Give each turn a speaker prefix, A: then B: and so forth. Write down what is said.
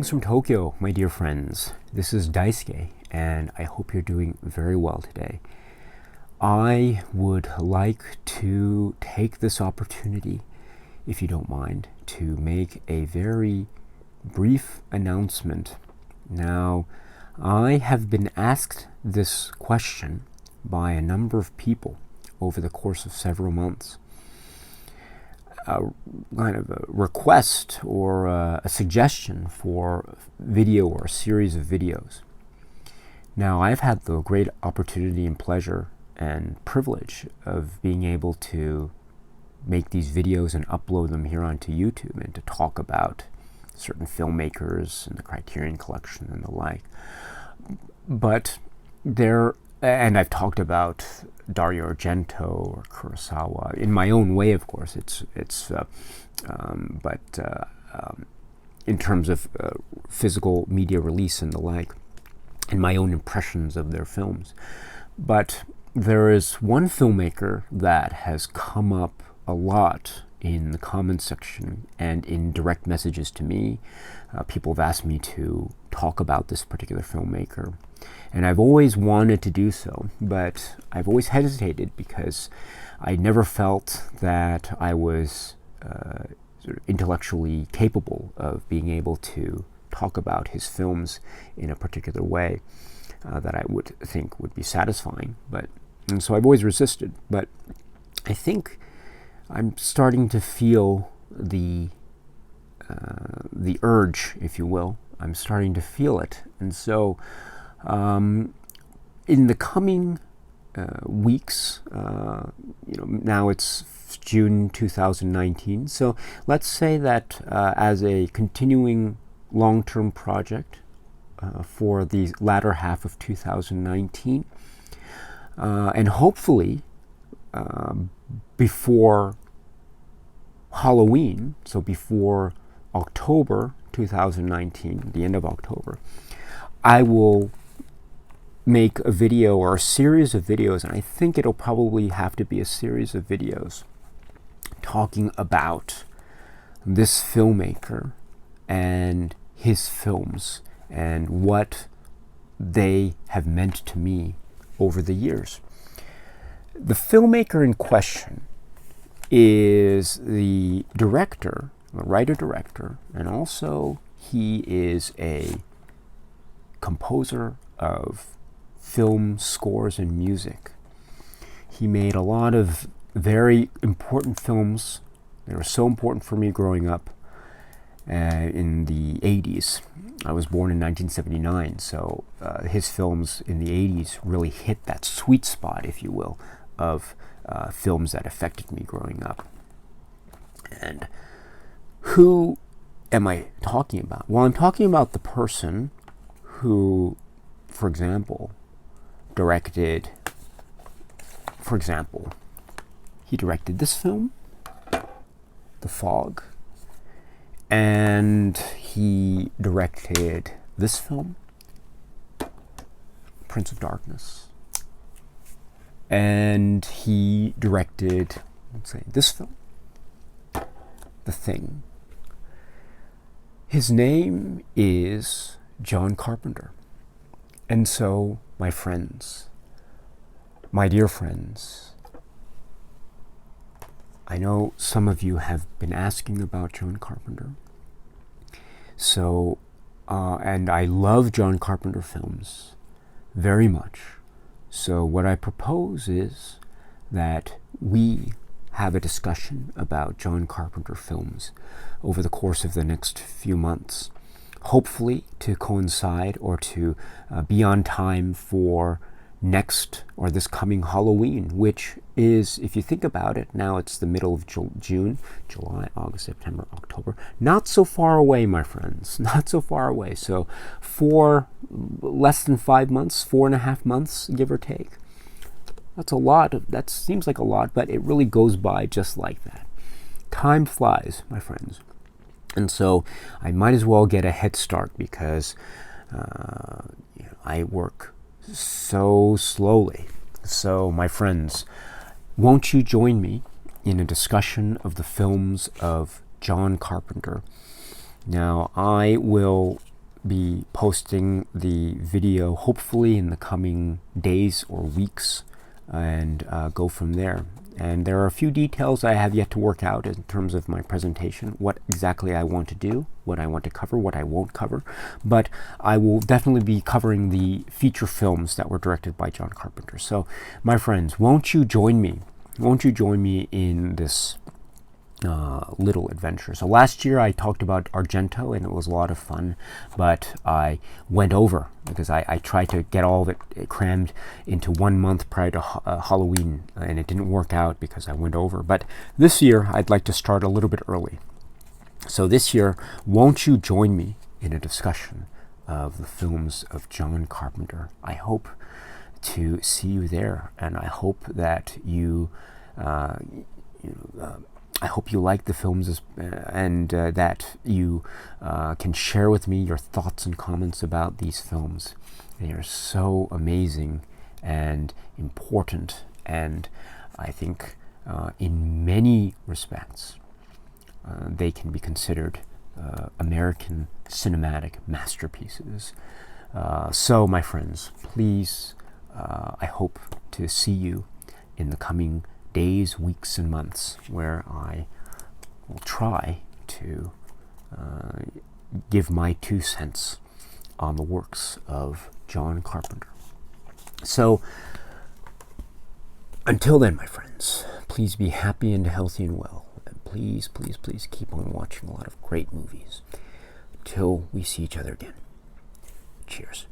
A: Greetings from Tokyo, my dear friends. This is Daisuke, and I hope you're doing very well today. I would like to take this opportunity, if you don't mind, to make a very brief announcement. Now, I have been asked this question by a number of people over the course of several months. Kind of a request or a suggestion for video or a series of videos. Now, I've had the great opportunity and pleasure and privilege of being able to make these videos and upload them here onto YouTube and to talk about certain filmmakers and the Criterion Collection and the like. But and I've talked about Dario Argento or Kurosawa in my own way, of course. But in terms of physical media release and the like, and my own impressions of their films. But there is one filmmaker that has come up a lot in the comments section and in direct messages to me. People have asked me to talk about this particular filmmaker. And I've always wanted to do so, but I've always hesitated because I never felt that I was sort of intellectually capable of being able to talk about his films in a particular way that I would think would be satisfying. And so I've always resisted. But I think I'm starting to feel the urge, if you will. I'm starting to feel it, and so. In the coming weeks, now it's June 2019, so let's say that as a continuing long-term project for the latter half of 2019, and hopefully before Halloween, so before October 2019, the end of October, I will make a video or a series of videos, and I think it'll probably have to be a series of videos talking about this filmmaker and his films and what they have meant to me over the years. The filmmaker in question is the director, the writer-director, and also he is a composer of film scores and music. He made a lot of very important films. They were so important for me growing up in the 80s. I was born in 1979, so his films in the 80s really hit that sweet spot, if you will, of films that affected me growing up. And who am I talking about? Well, I'm talking about the person who, for example, he directed this film, The Fog, and he directed this film, Prince of Darkness, and he directed, let's say, this film, The Thing. His name is John Carpenter. And so, my friends, my dear friends, I know some of you have been asking about John Carpenter. So, and I love John Carpenter films very much. So what I propose is that we have a discussion about John Carpenter films over the course of the next few months. Hopefully to coincide or to be on time for next or this coming Halloween, which is, if you think about it, now it's the middle of June, July, August, September, October. Not so far away, my friends, not so far away. So for less than 5 months, 4.5 months, give or take. That's a lot. That seems like a lot, but it really goes by just like that. Time flies, my friends. And so I might as well get a head start because I work so slowly. So, my friends, won't you join me in a discussion of the films of John Carpenter? Now, I will be posting the video hopefully in the coming days or weeks, and go from there. And there are a few details I have yet to work out in terms of my presentation, what exactly I want to do, what I want to cover, what I won't cover. But I will definitely be covering the feature films that were directed by John Carpenter. So, my friends, won't you join me? Won't you join me in this little adventure? So last year I talked about Argento, and it was a lot of fun, but I went over because I tried to get all of it crammed into 1 month prior to Halloween, and it didn't work out because I went over. But this year I'd like to start a little bit early. So this year, won't you join me in a discussion of the films of John Carpenter? I hope to see you there, and I hope that I hope you like the films, and that you can share with me your thoughts and comments about these films. They are so amazing and important, and I think in many respects they can be considered American cinematic masterpieces. So, my friends, please, I hope to see you in the coming days, weeks, and months, where I will try to give my 2 cents on the works of John Carpenter. So, until then, my friends, please be happy and healthy and well. And please, please, please keep on watching a lot of great movies. Until we see each other again. Cheers.